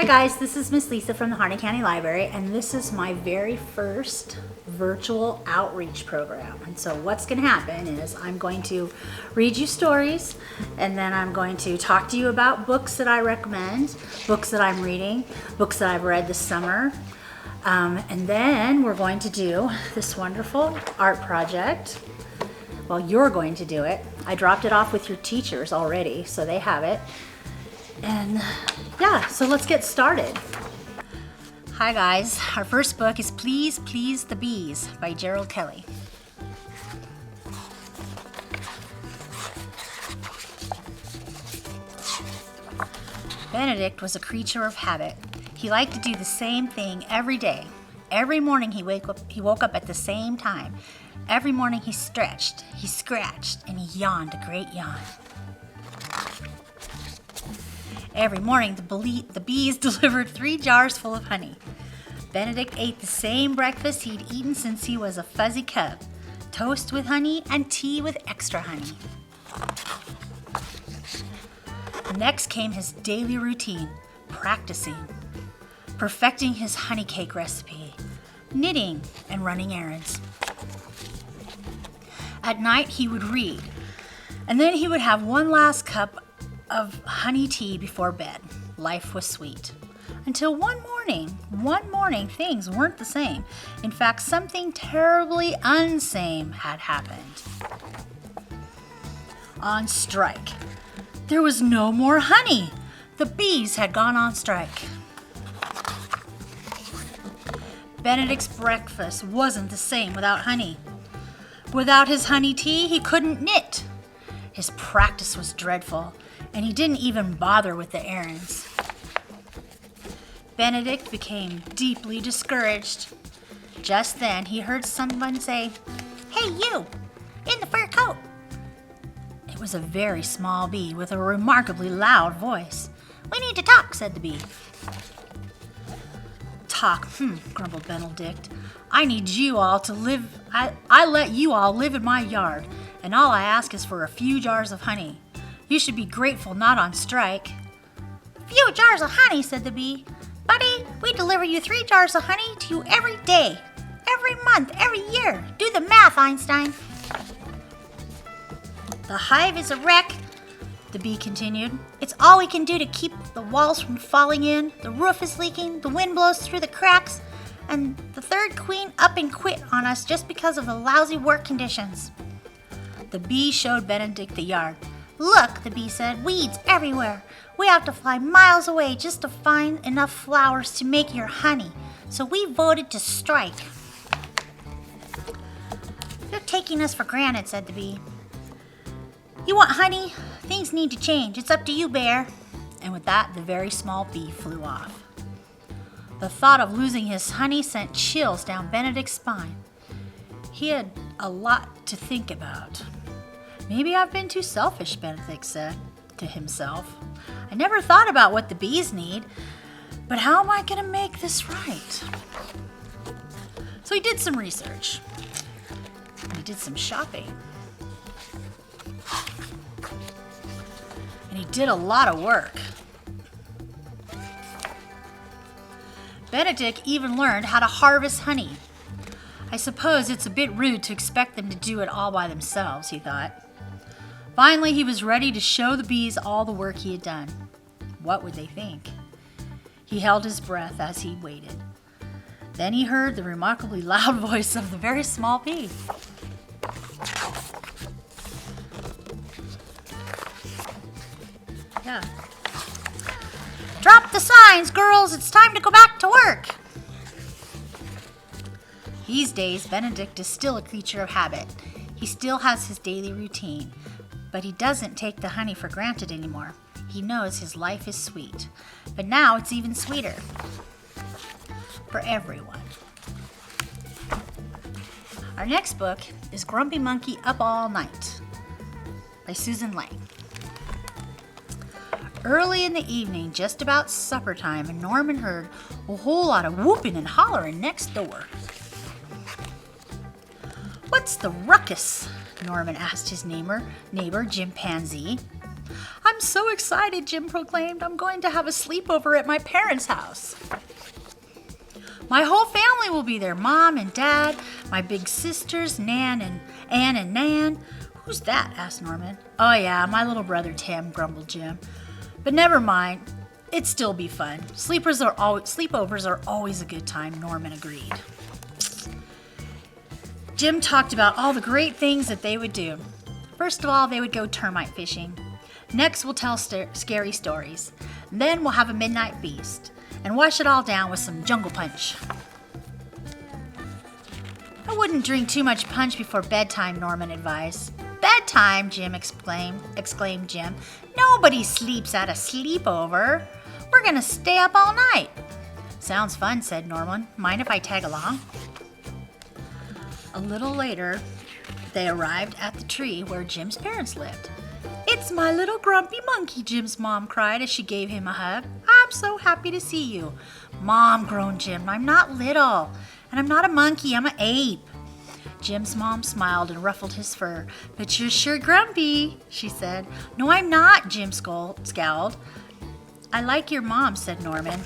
Hi guys, this is Miss Lisa from the Harney County Library, and this is my very first virtual outreach program. And so what's going to happen is I'm going to read you stories, and then I'm going to talk to you about books that I recommend, books that I'm reading, books that I've read this summer. And then we're going to do this wonderful art project. Well, you're going to do it. I dropped it off with your teachers already, so they have it. And yeah, so let's get started. Hi guys, our first book is Please Please the Bees by Gerald Kelly. Benedict was a creature of habit. He liked to do the same thing every day. Every morning he woke up at the same time. Every morning he stretched, he scratched, and he yawned a great yawn. Every morning, the bees delivered 3 jars full of honey. Benedict ate the same breakfast he'd eaten since he was a fuzzy cub: toast with honey and tea with extra honey. Next came his daily routine: practicing, perfecting his honey cake recipe, knitting, and running errands. At night, he would read, and then he would have one last cup of honey tea before bed. Life was sweet. Until one morning, things weren't the same. In fact, something terribly unsame had happened. On strike. There was no more honey. The bees had gone on strike. Benedict's breakfast wasn't the same without honey. Without his honey tea, he couldn't knit. His practice was dreadful, and he didn't even bother with the errands. Benedict became deeply discouraged. Just then he heard someone say, "Hey you, in the fur coat." It was a very small bee with a remarkably loud voice. "We need to talk," said the bee. "Talk, grumbled Benedict. "I need you all to live, I let you all live in my yard, and all I ask is for a few jars of honey. You should be grateful not on strike." "Few jars of honey," said the bee. "Buddy, we deliver you 3 jars of honey to you every day, every month, every year. Do the math, Einstein." "The hive is a wreck," the bee continued. "It's all we can do to keep the walls from falling in. The roof is leaking, the wind blows through the cracks, and the third queen up and quit on us just because of the lousy work conditions." The bee showed Benedict the yard. "Look," the bee said, "weeds everywhere. We have to fly miles away just to find enough flowers to make your honey. So we voted to strike." "You're taking us for granted," said the bee. "You want honey? Things need to change. It's up to you, bear." And with that, the very small bee flew off. The thought of losing his honey sent chills down Benedict's spine. He had a lot to think about. "Maybe I've been too selfish," Benedict said to himself. "I never thought about what the bees need, but how am I going to make this right?" So he did some research. He did some shopping. And he did a lot of work. Benedict even learned how to harvest honey. I suppose it's a bit rude to expect them to do it all by themselves, he thought. Finally, he was ready to show the bees all the work he had done. What would they think? He held his breath as he waited. Then he heard the remarkably loud voice of the very small bee. Yeah. "Drop the signs, girls. It's time to go back to work." These days, Benedict is still a creature of habit. He still has his daily routine, but he doesn't take the honey for granted anymore. He knows his life is sweet, but now it's even sweeter for everyone. Our next book is Grumpy Monkey Up All Night by Susan Lang. Early in the evening, just about supper time, Norman heard a whole lot of whooping and hollering next door. "What's the ruckus?" Norman asked his neighbor Jim Pansy. I'm so excited, Jim proclaimed. I'm going to have a sleepover at my parents' house. My whole family will be there. Mom and Dad, my big sisters, Nan and Ann and Nan. Who's that? Asked Norman. Oh yeah, my little brother Tim, grumbled Jim. But never mind. It'd still be fun. Sleepovers are always a good time, Norman agreed. Jim talked about all the great things that they would do. First of all, they would go termite fishing. Next, we'll tell scary stories. Then we'll have a midnight feast and wash it all down with some jungle punch. I wouldn't drink too much punch before bedtime, Norman advised. Bedtime, Jim exclaimed Jim. Nobody sleeps at a sleepover. We're gonna stay up all night. Sounds fun, said Norman. Mind if I tag along? A little later, they arrived at the tree where Jim's parents lived. It's my little grumpy monkey, Jim's mom cried as she gave him a hug. I'm so happy to see you. Mom, groaned Jim, I'm not little, and I'm not a monkey, I'm an ape. Jim's mom smiled and ruffled his fur. But you're sure grumpy, she said. No, I'm not, Jim scowled. I like your mom, said Norman.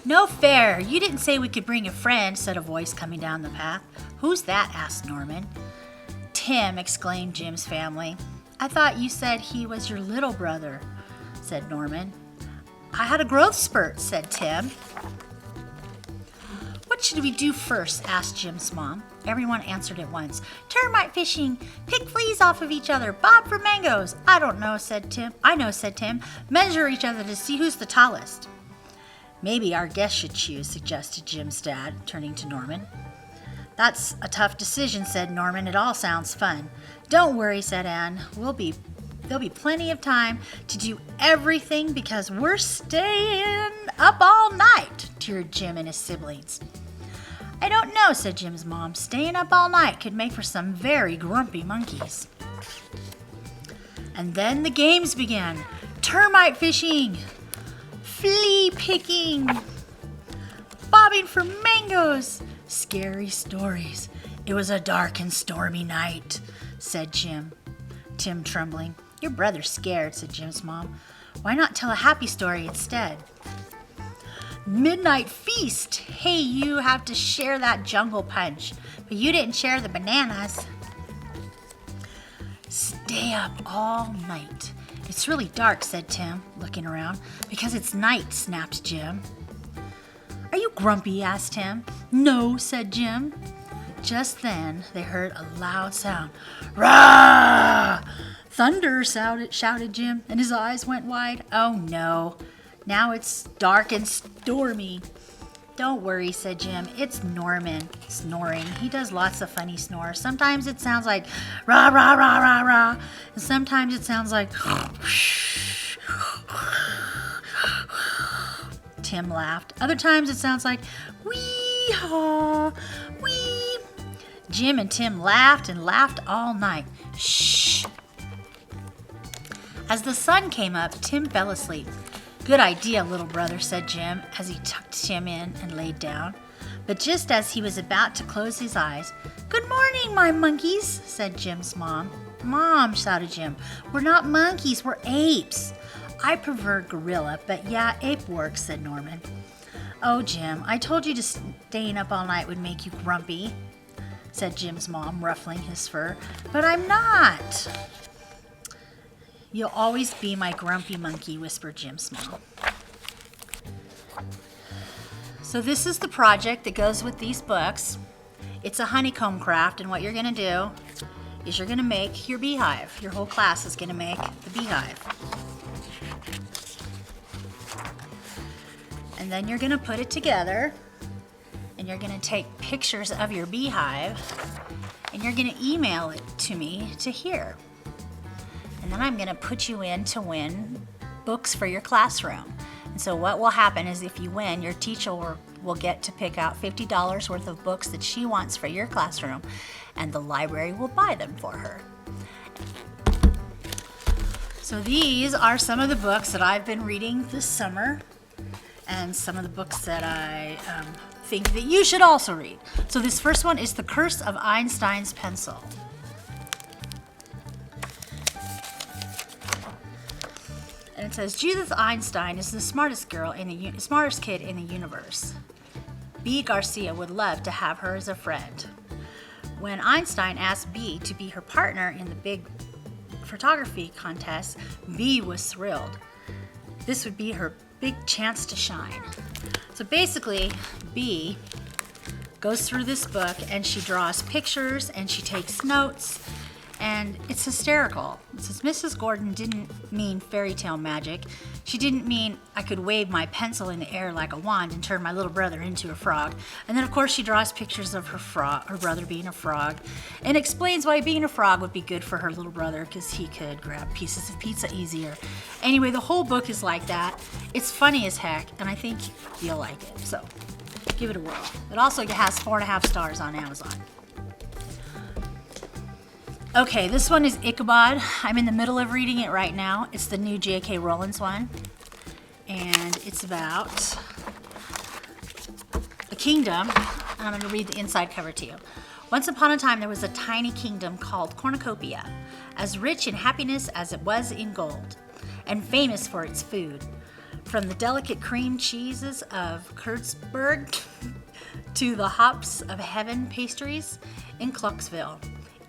No fair. You didn't say we could bring a friend, said a voice coming down the path. Who's that? Asked Norman. Tim, exclaimed Jim's family. I thought you said he was your little brother, said Norman. I had a growth spurt, said Tim. What should we do first? Asked Jim's mom. Everyone answered at once. Termite fishing, pick fleas off of each other, bob for mangoes. I don't know, said Tim. I know, said Tim. Measure each other to see who's the tallest. Maybe our guest should choose, suggested Jim's dad, turning to Norman. That's a tough decision, said Norman. It all sounds fun. Don't worry, said Anne. There'll be plenty of time to do everything because we're staying up all night, teared Jim and his siblings. I don't know, said Jim's mom. Staying up all night could make for some very grumpy monkeys. And then the games began. Termite fishing, flea picking, bobbing for mangoes, scary stories. It was a dark and stormy night, said Jim. Tim trembling. Your brother's scared, said Jim's mom. Why not tell a happy story instead? Midnight feast. Hey, you have to share that jungle punch, but you didn't share the bananas. Stay up all night. It's really dark, said Tim, looking around. Because it's night, snapped Jim. Are you grumpy? Asked Tim. No, said Jim. Just then, they heard a loud sound. Rah! Thunder, shouted Jim, and his eyes went wide. Oh, no. Now it's dark and stormy. Don't worry, said Jim. It's Norman snoring. He does lots of funny snores. Sometimes it sounds like rah, rah, rah, rah, rah. And sometimes it sounds like Tim laughed. Other times it sounds like wee-haw, wee. Jim and Tim laughed and laughed all night. Shh. As the sun came up, Tim fell asleep. Good idea, little brother, said Jim as he tucked Tim in and laid down. But just as he was about to close his eyes, Good morning, my monkeys, said Jim's mom. Mom, shouted Jim, we're not monkeys, we're apes. I prefer gorilla, but yeah, ape works, said Norman. Oh, Jim, I told you staying up all night would make you grumpy, said Jim's mom, ruffling his fur. But I'm not. You'll always be my grumpy monkey, whispered Jim's mom. So this is the project that goes with these books. It's a honeycomb craft, and what you're going to do is you're going to make your beehive. Your whole class is going to make the beehive. And then you're going to put it together, and you're going to take pictures of your beehive, and you're going to email it to me to here. And then I'm going to put you in to win books for your classroom. And so what will happen is if you win, your teacher will get to pick out $50 worth of books that she wants for your classroom, and the library will buy them for her. So these are some of the books that I've been reading this summer, and some of the books that I think that you should also read. So this first one is The Curse of Einstein's Pencil. And it says, Judith Einstein is the smartest smartest kid in the universe. B. Garcia would love to have her as a friend. When Einstein asked B to be her partner in the big photography contest, B was thrilled. This would be her big chance to shine. So basically, B goes through this book and she draws pictures and she takes notes, and it's hysterical. It says, Mrs. Gordon didn't mean fairy tale magic. She didn't mean I could wave my pencil in the air like a wand and turn my little brother into a frog. And then, of course, she draws pictures of her brother being a frog, and explains why being a frog would be good for her little brother because he could grab pieces of pizza easier. Anyway, the whole book is like that. It's funny as heck, and I think you'll like it. So give it a whirl. It also has 4.5 stars on Amazon. Okay, this one is Ichabod. I'm in the middle of reading it right now. It's the new J.K. Rowling's one. And it's about a kingdom. And I'm going to read the inside cover to you. Once upon a time, there was a tiny kingdom called Cornucopia, as rich in happiness as it was in gold, and famous for its food. From the delicate cream cheeses of Kurtzberg to the hops of heaven pastries in Clarksville.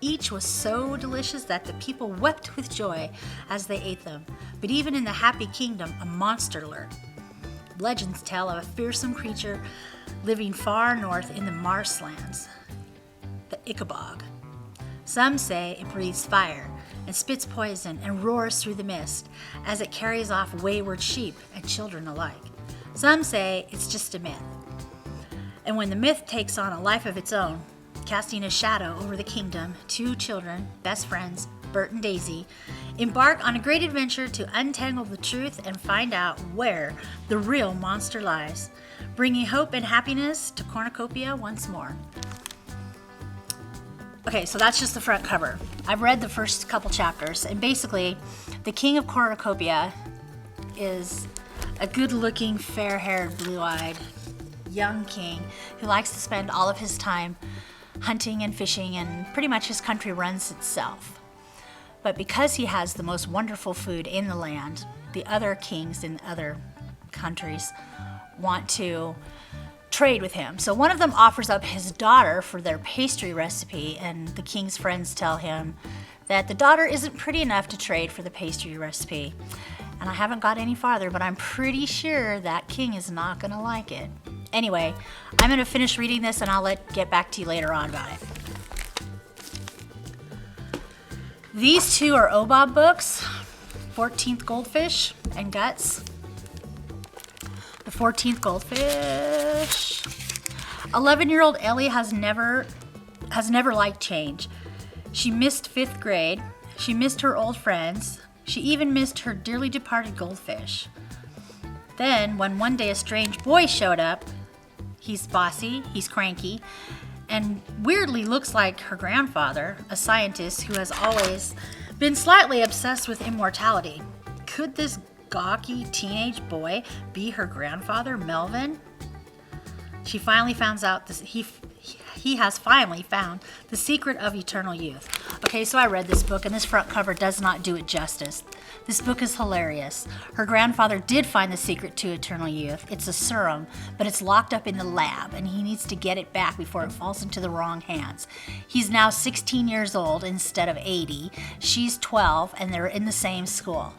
Each was so delicious that the people wept with joy as they ate them. But even in the happy kingdom, a monster lurked. Legends tell of a fearsome creature living far north in the marshlands, the Ichabod. Some say it breathes fire and spits poison and roars through the mist as it carries off wayward sheep and children alike. Some say it's just a myth. And when the myth takes on a life of its own, casting a shadow over the kingdom, 2 children, best friends, Bert and Daisy, embark on a great adventure to untangle the truth and find out where the real monster lies, bringing hope and happiness to Cornucopia once more. Okay, so that's just the front cover. I've read the first couple chapters, and basically, the king of Cornucopia is a good-looking, fair-haired, blue-eyed, young king who likes to spend all of his time hunting and fishing, and pretty much his country runs itself. But because he has the most wonderful food in the land, the other kings in other countries want to trade with him. So one of them offers up his daughter for their pastry recipe, and the king's friends tell him that the daughter isn't pretty enough to trade for the pastry recipe. And I haven't got any farther, but I'm pretty sure that king is not going to like it. Anyway, I'm going to finish reading this and I'll get back to you later on about it. These 2 are OBOB books, 14th Goldfish and Guts. The 14th Goldfish. 11-year-old Ellie has never liked change. She missed 5th grade. She missed her old friends. She even missed her dearly departed goldfish. Then, when one day a strange boy showed up, he's bossy, he's cranky, and weirdly looks like her grandfather, a scientist who has always been slightly obsessed with immortality. Could this gawky teenage boy be her grandfather, Melvin? She finally finds out this. He has finally found the secret of eternal youth. Okay, so I read this book, and this front cover does not do it justice. This book is hilarious. Her grandfather did find the secret to eternal youth. It's a serum, but it's locked up in the lab, and he needs to get it back before it falls into the wrong hands. He's now 16 years old instead of 80. She's 12, and they're in the same school.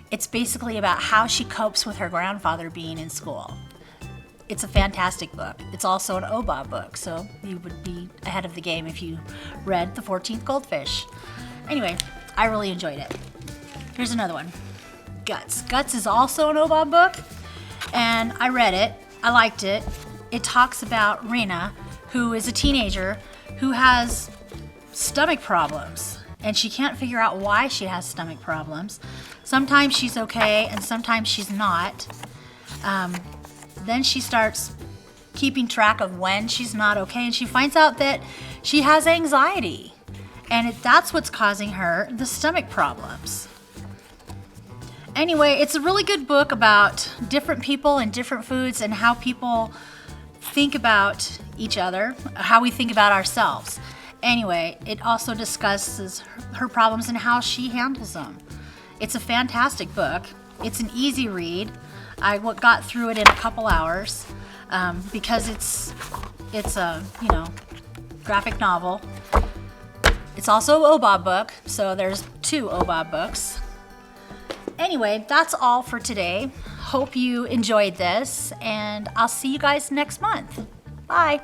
It's basically about how she copes with her grandfather being in school. It's a fantastic book. It's also an OBOB book, so you would be ahead of the game if you read The 14th Goldfish. Anyway, I really enjoyed it. Here's another one, Guts. Guts is also an OBOB book, and I read it. I liked it. It talks about Rena, who is a teenager who has stomach problems, and she can't figure out why she has stomach problems. Sometimes she's okay, and sometimes she's not. Then she starts keeping track of when she's not okay, and she finds out that she has anxiety, and that's what's causing her the stomach problems. Anyway, it's a really good book about different people and different foods and how people think about each other, how we think about ourselves. Anyway, it also discusses her problems and how she handles them. It's a fantastic book. It's an easy read. I got through it in a couple hours because it's a, you know, graphic novel. It's also an OBOB book, so there's 2 OBOB books. Anyway, that's all for today. Hope you enjoyed this, and I'll see you guys next month. Bye.